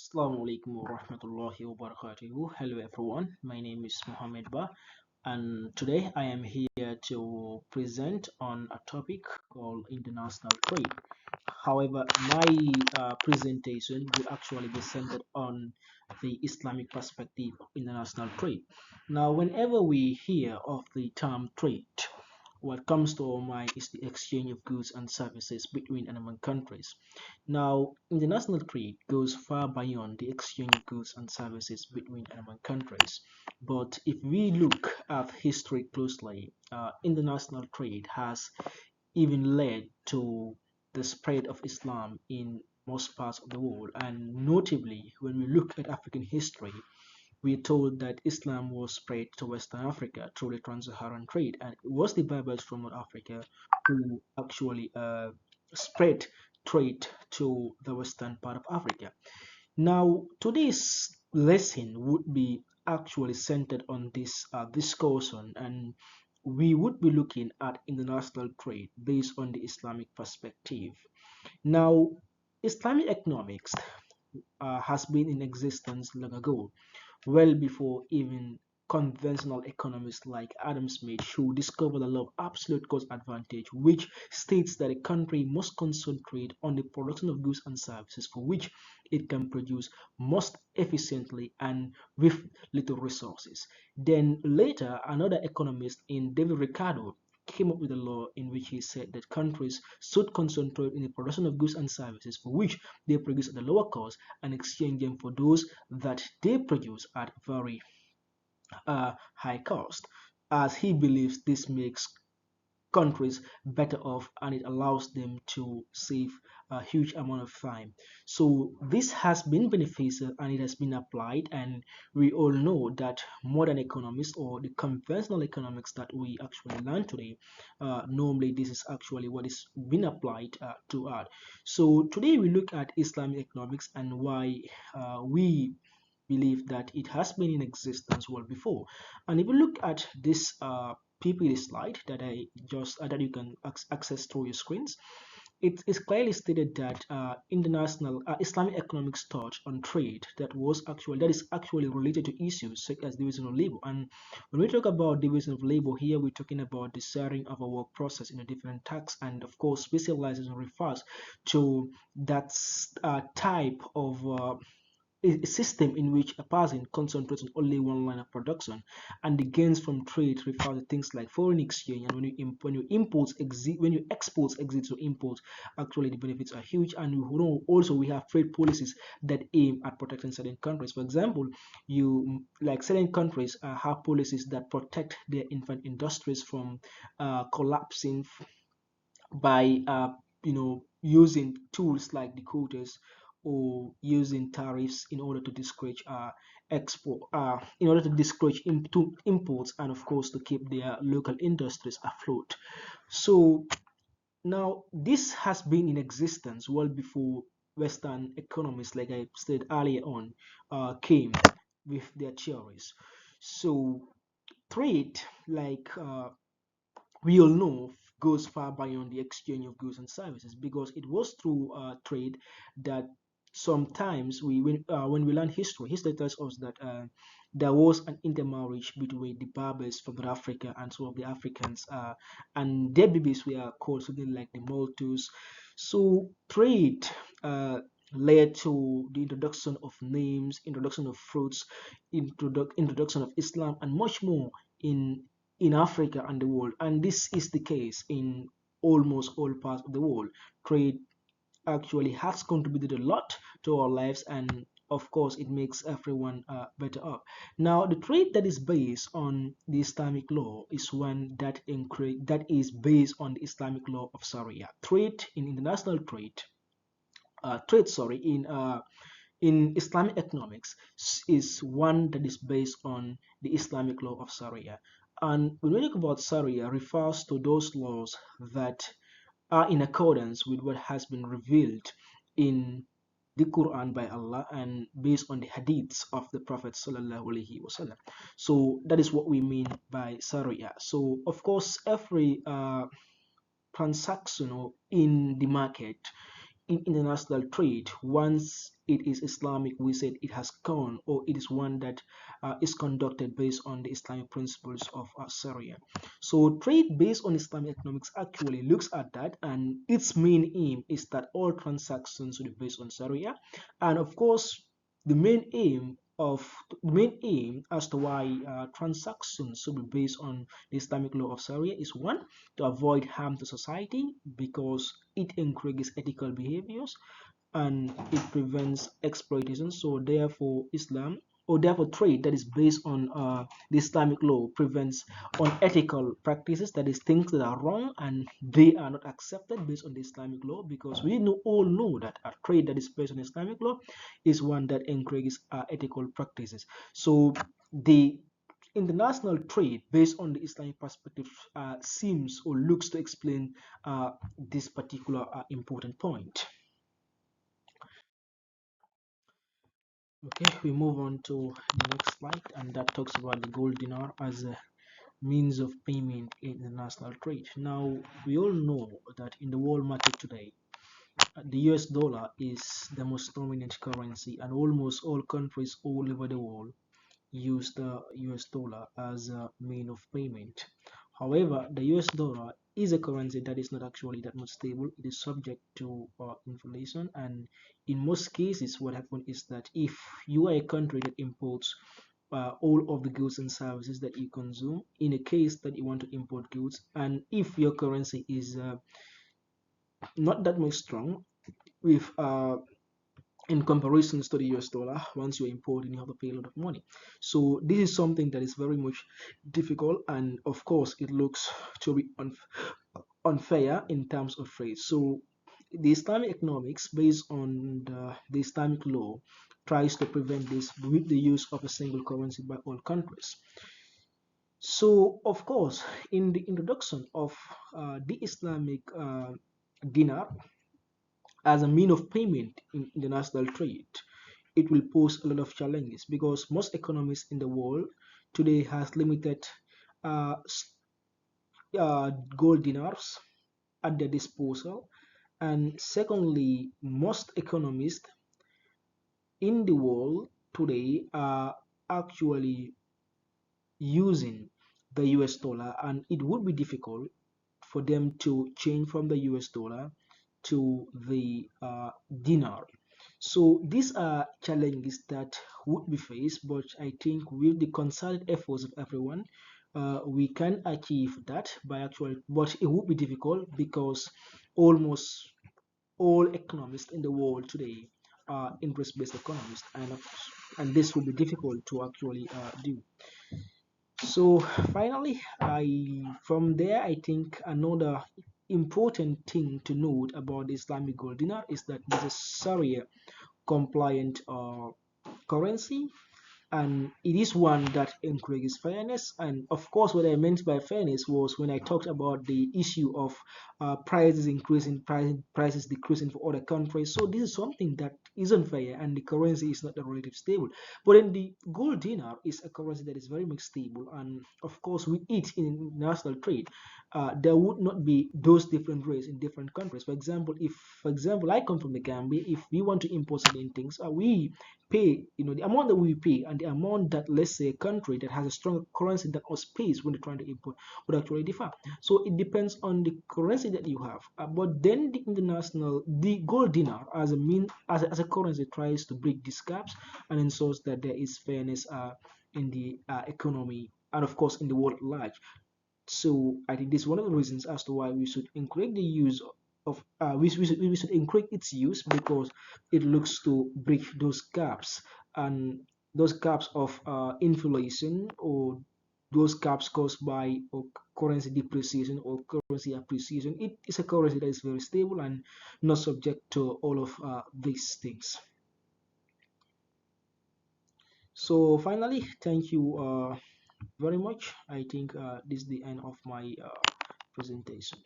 Assalamu alaikum wa rahmatullahi wa barakatuhu. Hello everyone, my name is Mohammed Ba, and today I am here to present on a topic called international trade. However, my presentation will actually be centered on the Islamic perspective of international trade. Now, whenever we hear of the term trade, what comes to our mind is the exchange of goods and services between and among countries. Now, international trade goes far beyond the exchange of goods and services between and among countries. But if we look at history closely, international trade has even led to the spread of Islam in most parts of the world. And notably, when we look at African history, we're told that Islam was spread to Western Africa through the trans-Saharan trade, and it was the Berbers from North Africa who actually spread trade to the western part of Africa. Now, today's lesson would be actually centered on this discussion, and we would be looking at international trade based on the Islamic perspective. Now, Islamic economics has been in existence long ago, well before even conventional economists like Adam Smith, who discovered the law of absolute cost advantage, which states that a country must concentrate on the production of goods and services for which it can produce most efficiently and with little resources. Then later, another economist in David Ricardo came up with a law in which he said that countries should concentrate in the production of goods and services for which they produce at a lower cost and exchange them for those that they produce at very high cost, as he believes this makes countries better off and it allows them to save a huge amount of time. So this has been beneficial and it has been applied, and we all know that modern economics or the conventional economics that we actually learn today, normally this is actually what is been applied to art. So today we look at Islamic economics and why we believe that it has been in existence well before. And if you look at this PPT slide that I just that you can access through your screens, it is clearly stated that international Islamic economics touch on trade that is actually related to issues such as division of labor. And when we talk about division of labor here, we're talking about the sharing of a work process in a different tasks, and of course, specialization refers to that type of a system in which a person concentrates on only one line of production, and the gains from trade refer to things like foreign exchange. And when you import exit when you export exit to import, actually the benefits are huge. And we know also we have trade policies that aim at protecting certain countries. For example, you like certain countries have policies that protect their infant industries from collapsing by using tools like the quotas or using tariffs in order to discourage export in order to discourage imports, and of course to keep their local industries afloat. So now this has been in existence well before Western economists, like I said earlier on, came with their theories. So trade, like we all know, goes far beyond the exchange of goods and services, because it was through trade that sometimes when we learn history tells us that there was an intermarriage between the Berbers from North Africa and some of the Africans, and their babies were called something like the Maltus. So trade led to the introduction of names, introduction of fruits, introduction of Islam, and much more in Africa and the world. And this is the case in almost all parts of the world. Trade actually has contributed a lot to our lives, and of course it makes everyone better off. Now, the trade that is based on the Islamic law is one that is based on the Islamic law of Sharia. Trade in international trade, sorry, in Islamic economics is one that is based on the Islamic law of Sharia. And when we talk about Sharia, refers to those laws that are in accordance with what has been revealed in the Quran by Allah and based on the hadiths of the Prophet Sallallahu Alaihi Wasallam. So that is what we mean by Sharia. So of course, every transaction in the market in international trade, once it is Islamic, we said it has gone, or it is one that is conducted based on the Islamic principles of Sharia. So trade based on Islamic economics actually looks at that, and its main aim is that all transactions should be based on Sharia. And of course, the main aim as to why transactions should be based on the Islamic law of Sharia is one, to avoid harm to society because it encourages ethical behaviors and it prevents exploitation. So therefore, Islam, or therefore trade that is based on the Islamic law, prevents unethical practices, that is things that are wrong and they are not accepted based on the Islamic law, because we all know that a trade that is based on Islamic law is one that encourages ethical practices. So the international trade based on the Islamic perspective seems or looks to explain this particular important point. Okay, we move on to the next slide, and that talks about the gold dinar as a means of payment in international trade. Now, we all know that in the world market today, the US dollar is the most dominant currency, and almost all countries all over the world use the US dollar as a mean of payment. However, the US dollar is a currency that is not actually that much stable. It is subject to inflation, and in most cases, what happens is that if you are a country that imports all of the goods and services that you consume, in a case that you want to import goods, and if your currency is not that much strong, with in comparisons to the US dollar, once you're importing, you have to pay a lot of money. So this is something that is very much difficult, and of course, it looks to be unfair in terms of trade. So the Islamic economics, based on the Islamic law, tries to prevent this with the use of a single currency by all countries. So, of course, in the introduction of the Islamic dinar as a mean of payment in international trade, it will pose a lot of challenges because most economies in the world today has limited uh, gold dinars at their disposal. And secondly, most economists in the world today are actually using the US dollar, and it would be difficult for them to change from the US dollar to the dinar. So these are challenges that would be faced, but I think with the concerted efforts of everyone, we can achieve that by actually, but it would be difficult because almost all economists in the world today are interest-based economists, and this will be difficult to actually do. So finally, from there I think another important thing to note about the Islamic gold dinar is that this is Sharia compliant currency, and it is one that encourages fairness. And of course, what I meant by fairness was when I talked about the issue of prices increasing, prices decreasing for other countries. So this is something that isn't fair, and the currency is not a relative stable. But then the gold dinar is a currency that is very much stable, and of course, with it in national trade, there would not be those different rates in different countries. For example, I come from the Gambia. If we want to import certain things, we pay, the amount that we pay and the amount that, let's say, a country that has a strong currency that us pays when they're trying to import would actually differ. So it depends on the currency that you have. But then the gold dinar as a currency tries to break these gaps and ensures that there is fairness in the economy and of course in the world at large. So I think this is one of the reasons as to why we should encourage the use of we should encourage its use, because it looks to bridge those gaps, and those gaps of inflation, or those gaps caused by or currency depreciation or currency appreciation. It is a currency that is very stable and not subject to all of these things. So finally, thank you very much. I think this is the end of my presentation.